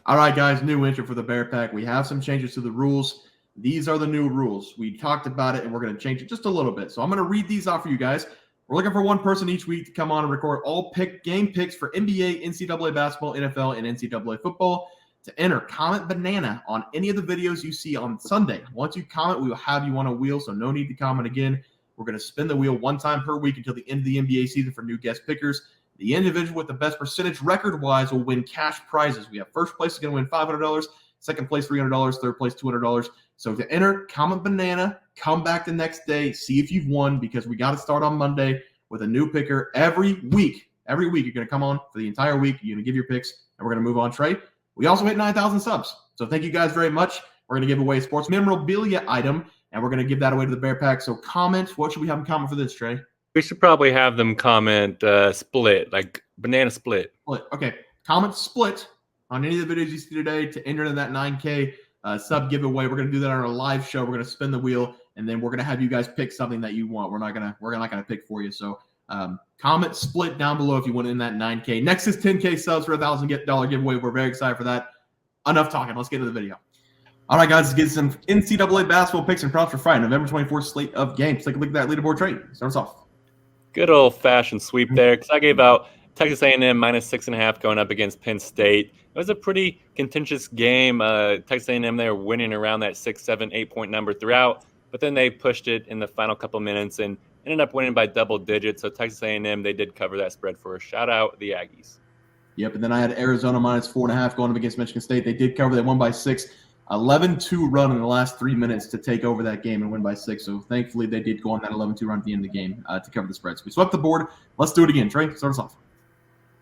All right, guys, new intro for the Bear Pack. We have some changes to the rules. These are the new rules. We talked about it, and we're going to change it just a little bit. So I'm going to read these off for you guys. We're looking for one person each week to come on and record all game picks for NBA, NCAA basketball, NFL, and NCAA football. To enter, comment banana on any of the videos you see on Sunday. Once you comment, we will have you on a wheel, so no need to comment again. We're going to spin the wheel one time per week until the end of the NBA season for new guest pickers. The individual with the best percentage record-wise will win cash prizes. We have first place is going to win $500, second place $300, third place $200. So to enter, comment banana, come back the next day, see if you've won, because we got to start on Monday with a new picker every week. Every week you're going to come on for the entire week. You're going to give your picks, and we're going to move on. Trey, we also hit 9,000 subs. So thank you guys very much. We're going to give away a sports memorabilia item, and we're going to give that away to the Bear Pack. So comment. What should we have them comment for this, Trey? We should probably have them comment split, like banana split. Okay. Comment split on any of the videos you see today to enter in that 9K sub giveaway. We're going to do that on our live show. We're going to spin the wheel, and then we're going to have you guys pick something that you want. We're not going to pick for you. So comment split down below if you want in that 9K. Next is 10K subs for $1,000 giveaway. We're very excited for that. Enough talking. Let's get to the video. All right, guys, let's get some NCAA basketball picks and props for Friday, November 24th slate of games. Take a look at that leaderboard trade. Start us off. Good old-fashioned sweep there, because I gave out Texas A&M -6.5 going up against Penn State. It was a pretty contentious game. Texas A&M, they were winning around that 6, 7, 8-point number throughout, but then they pushed it in the final couple minutes and ended up winning by double digits. So Texas A&M, they did cover that spread for a shout-out, the Aggies. Yep, and then I had Arizona -4.5 going up against Michigan State. They did cover. They won by 6. 11-2 run in the last 3 minutes to take over that game and win by 6. So thankfully they did go on that 11-2 run at the end of the game to cover the spread. So we swept the board. Let's do it again. Trey, start us off.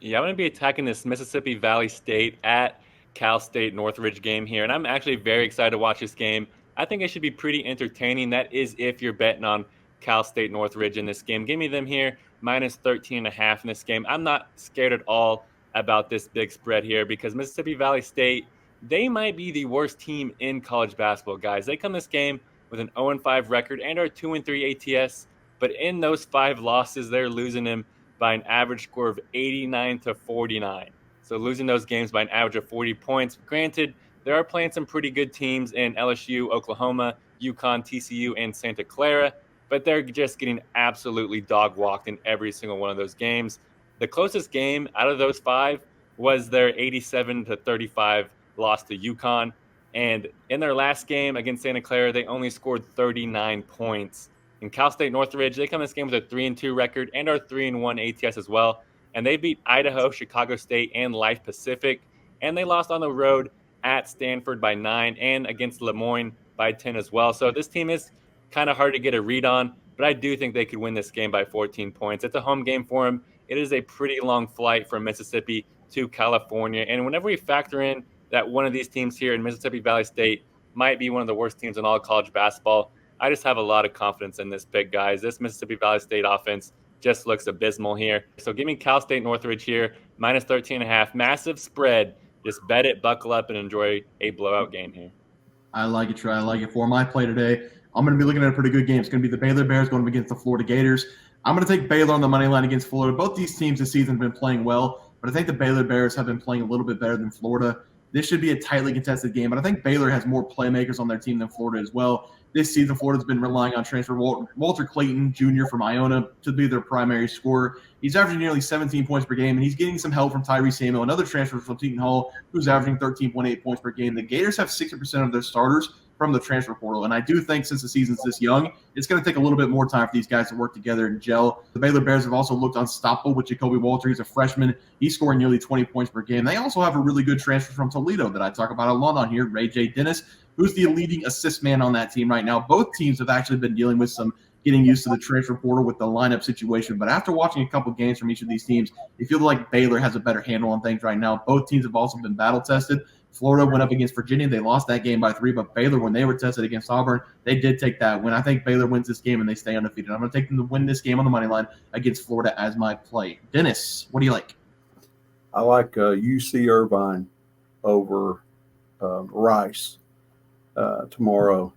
Yeah, I'm going to be attacking this Mississippi Valley State at Cal State Northridge game here, and I'm actually very excited to watch this game. I think it should be pretty entertaining. That is if you're betting on Cal State Northridge in this game. Give me them here, -13.5 in this game. I'm not scared at all about this big spread here because Mississippi Valley State, they might be the worst team in college basketball, guys. They come this game with an 0-5 record and are 2-3 ATS, but in those 5 losses, they're losing them by an average score of 89-49. So losing those games by an average of 40 points. Granted, they are playing some pretty good teams in LSU, Oklahoma, UConn, TCU, and Santa Clara, but they're just getting absolutely dog-walked in every single one of those games. The closest game out of those 5 was their 87-35 loss to UConn. And in their last game against Santa Clara, they only scored 39 points. In Cal State Northridge, they come this game with a 3-2 record and are 3-1 ATS as well. And they beat Idaho, Chicago State, and Life Pacific. And they lost on the road at Stanford by 9 and against Lemoyne by 10 as well. So this team is kind of hard to get a read on, but I do think they could win this game by 14 points. It's a home game for them. It is a pretty long flight from Mississippi to California. And whenever we factor in that one of these teams here in Mississippi Valley State might be one of the worst teams in all college basketball, I just have a lot of confidence in this pick, guys. This Mississippi Valley State offense just looks abysmal here. So give me Cal State Northridge here, -13.5. Massive spread. Just bet it, buckle up, and enjoy a blowout game here. I like it, Trey. I like it. For my play today, I'm going to be looking at a pretty good game. It's going to be the Baylor Bears going up against the Florida Gators. I'm going to take Baylor on the money line against Florida. Both these teams this season have been playing well, but I think the Baylor Bears have been playing a little bit better than Florida. This should be a tightly contested game, but I think Baylor has more playmakers on their team than Florida as well. This season, Florida's been relying on transfer Walter Clayton Jr. from Iona to be their primary scorer. He's averaging nearly 17 points per game, and he's getting some help from Tyree Samuel, another transfer from Seton Hall, who's averaging 13.8 points per game. The Gators have 60% of their starters from the transfer portal, and I do think since the season's this young, it's going to take a little bit more time for these guys to work together and gel. The Baylor Bears have also looked unstoppable with Jacoby Walter. He's a freshman. He's scoring nearly 20 points per game. They also have a really good transfer from Toledo that I talk about a lot on here, Ray J. Dennis, who's the leading assist man on that team right now. Both teams have actually been dealing with some getting used to the transfer portal with the lineup situation. But after watching a couple games from each of these teams, you feel like Baylor has a better handle on things right now. Both teams have also been battle-tested. Florida went up against Virginia. They lost that game by 3, but Baylor, when they were tested against Auburn, they did take that win. I think Baylor wins this game and they stay undefeated. I'm going to take them to win this game on the money line against Florida as my play. Dennis, what do you like? I like UC Irvine over Rice tomorrow.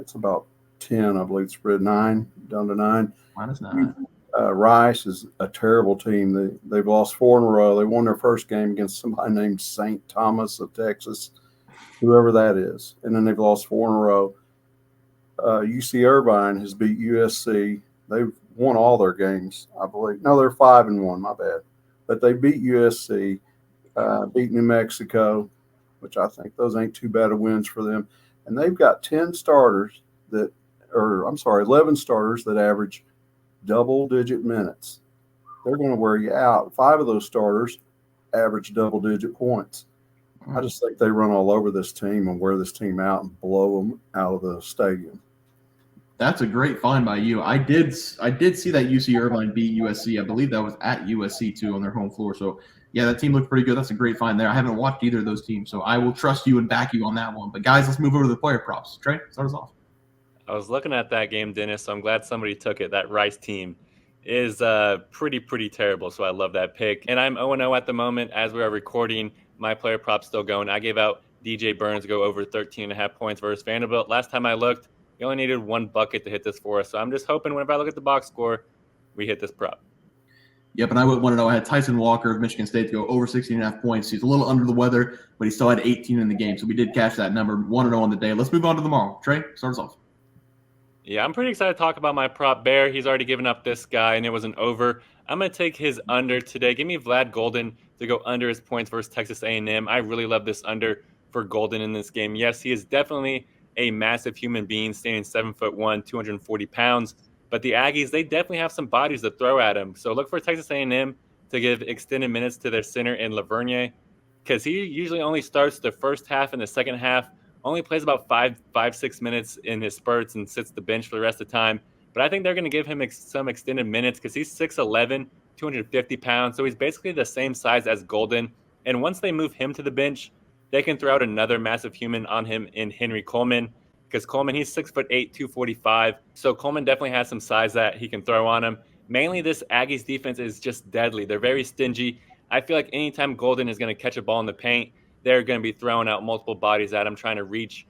It's about 10, I believe. Spread 9, down to 9. -9. Rice is a terrible team. They've lost 4 in a row. They won their first game against somebody named St. Thomas of Texas, whoever that is. And then they've lost 4 in a row. UC Irvine has beat USC. They've won all their games, I believe. No, they're 5-1, my bad. But they beat USC, beat New Mexico, which I think those ain't too bad of wins for them. And they've got 11 starters that average double-digit minutes. They're going to wear you out. 5 of those starters average double-digit points. I just think they run all over this team and wear this team out and blow them out of the stadium. That's a great find by you. I did see that UC Irvine beat USC. I believe that was at USC too on their home floor. So yeah, that team looked pretty good. That's a great find there. I haven't watched either of those teams, so I will trust you and back you on that one. But guys, let's move over to the player props. Trey, start us off. I was looking at that game, Dennis, so I'm glad somebody took it. That Rice team is pretty terrible, so I love that pick. And I'm 0-0 at the moment as we are recording. My player prop's still going. I gave out DJ Burns to go over 13.5 points versus Vanderbilt. Last time I looked, he only needed 1 bucket to hit this for us. So I'm just hoping whenever I look at the box score, we hit this prop. Yep, and I would want to know. I had Tyson Walker of Michigan State to go over 16.5 points. He's a little under the weather, but he still had 18 in the game. So we did cash that number. 1-0 on the day. Let's move on to tomorrow. Trey, start us off. Yeah, I'm pretty excited to talk about my prop. Bear, he's already given up this guy, and it was an over. I'm going to take his under today. Give me Vlad Goldin to go under his points versus Texas A&M. I really love this under for Goldin in this game. Yes, he is definitely a massive human being, standing 7'1", 240 pounds. But the Aggies, they definitely have some bodies to throw at him. So look for Texas A&M to give extended minutes to their center in Lavergne, because he usually only starts the first half and the second half, only plays about 5-6 minutes in his spurts and sits the bench for the rest of the time. But I think they're going to give him some extended minutes because he's 6'11", 250 pounds. So he's basically the same size as Goldin. And once they move him to the bench, they can throw out another massive human on him in Henry Coleman, because Coleman, he's 6'8", 245. So Coleman definitely has some size that he can throw on him. Mainly this Aggies defense is just deadly. They're very stingy. I feel like anytime Goldin is going to catch a ball in the paint, they're going to be throwing out multiple bodies at him, trying to reach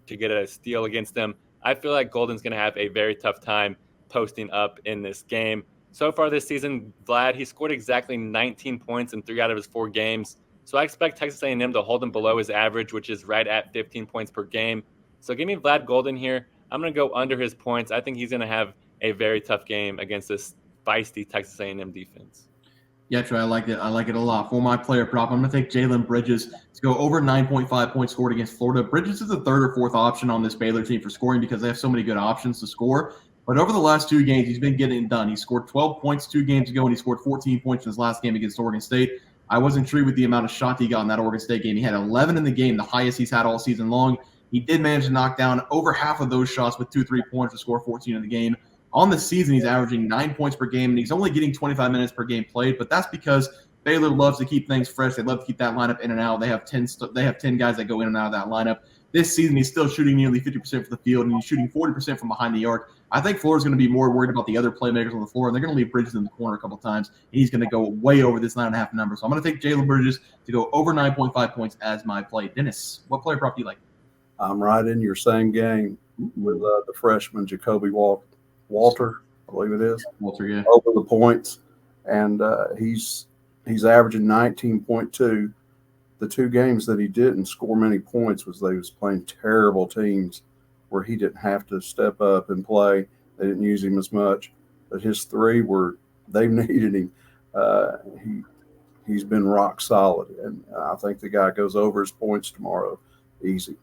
to get a steal against them. I feel like Goldin's going to have a very tough time posting up in this game. So far this season, Vlad, he scored exactly 19 points in 3 out of his 4 games. So I expect Texas A&M to hold him below his average, which is right at 15 points per game. So give me Vlad Goldin here. I'm going to go under his points. I think he's going to have a very tough game against this feisty Texas A&M defense. Yeah, Trey, I like it. I like it a lot. For my player prop, I'm going to take Jalen Bridges to go over 9.5 points scored against Florida. Bridges is the 3rd or 4th option on this Baylor team for scoring because they have so many good options to score. But over the last 2 games, he's been getting it done. He scored 12 points 2 games ago, and he scored 14 points in his last game against Oregon State. I was intrigued with the amount of shots he got in that Oregon State game. He had 11 in the game, the highest he's had all season long. He did manage to knock down over half of those shots with 2 3-pointers to score 14 in the game. On the season, he's averaging 9 points per game, and he's only getting 25 minutes per game played. But that's because Baylor loves to keep things fresh. They love to keep that lineup in and out. They have 10 guys that go in and out of that lineup. This season, he's still shooting nearly 50% from the field, and he's shooting 40% from behind the arc. I think Florida's going to be more worried about the other playmakers on the floor, and they're going to leave Bridges in the corner a couple times, and he's going to go way over this 9.5 number. So I'm going to take Jalen Bridges to go over 9.5 points as my play. Dennis, what player prop do you like? I'm right in your same game with the freshman Jacoby Walter, I believe it is. Walter, yeah. Over the points, and he's averaging 19.2. The 2 games that he didn't score many points was they was playing terrible teams where he didn't have to step up and play. They didn't use him as much, but his 3 they needed him. He's been rock solid, and I think the guy goes over his points tomorrow easy.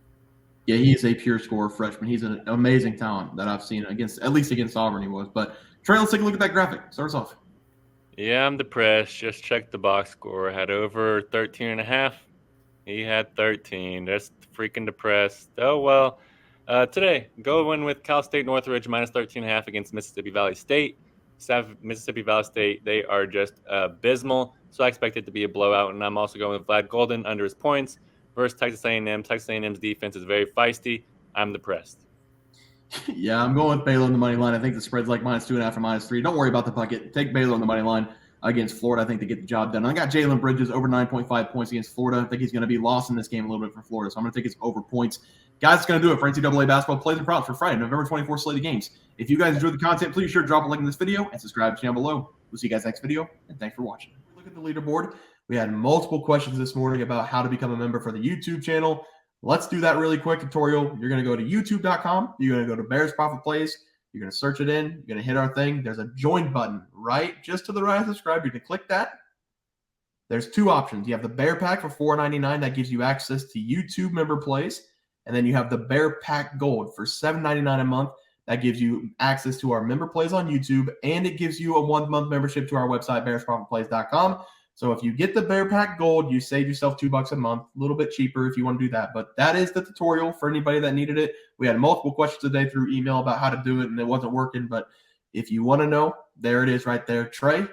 Yeah, he is a pure scorer freshman. He's an amazing talent that I've seen at least against Auburn he was. But Trey, let's take a look at that graphic. Start us off. Yeah, I'm depressed. Just checked the box score. Had over 13.5. He had 13. Just freaking depressed. Oh, well. Today, go in with Cal State Northridge minus 13.5 against Mississippi Valley State. Mississippi Valley State, they are just abysmal. So I expect it to be a blowout. And I'm also going with Vlad Goldin under his points versus Texas A&M. Texas A&M's defense is very feisty. I'm depressed. Yeah, I'm going with Baylor on the money line. I think the spread's like -2.5 or -3. Don't worry about the bucket. Take Baylor on the money line. against Florida, I think, to get the job done. I got Jalen Bridges over 9.5 points against Florida. I think he's going to be lost in this game a little bit for Florida, so I'm going to take his over points. Guys, it's going to do it for NCAA basketball plays and props for Friday, November 24th slate of games. If you guys enjoyed the content, please sure to drop a like in this video and subscribe to the channel below. We'll see you guys next video, and thanks for watching. Look at the leaderboard. We had multiple questions this morning about how to become a member for the YouTube channel. Let's do that really quick tutorial. You're going to go to youtube.com. You're going to go to Bears Profit Plays. You're going to search it in. You're going to hit our thing. There's a join button right just to the right of subscribe. You're going to click that. There's two options. You have the Bear Pack for $4.99. That gives you access to YouTube member plays. And then you have the Bear Pack Gold for $7.99 a month. That gives you access to our member plays on YouTube, and it gives you a 1-month membership to our website, bearsprofitplays.com. So if you get the Bear Pack Gold, you save yourself $2 a month, a little bit cheaper if you want to do that. But that is the tutorial for anybody that needed it. We had multiple questions today through email about how to do it, and it wasn't working. But if you want to know, there it is right there. Trey,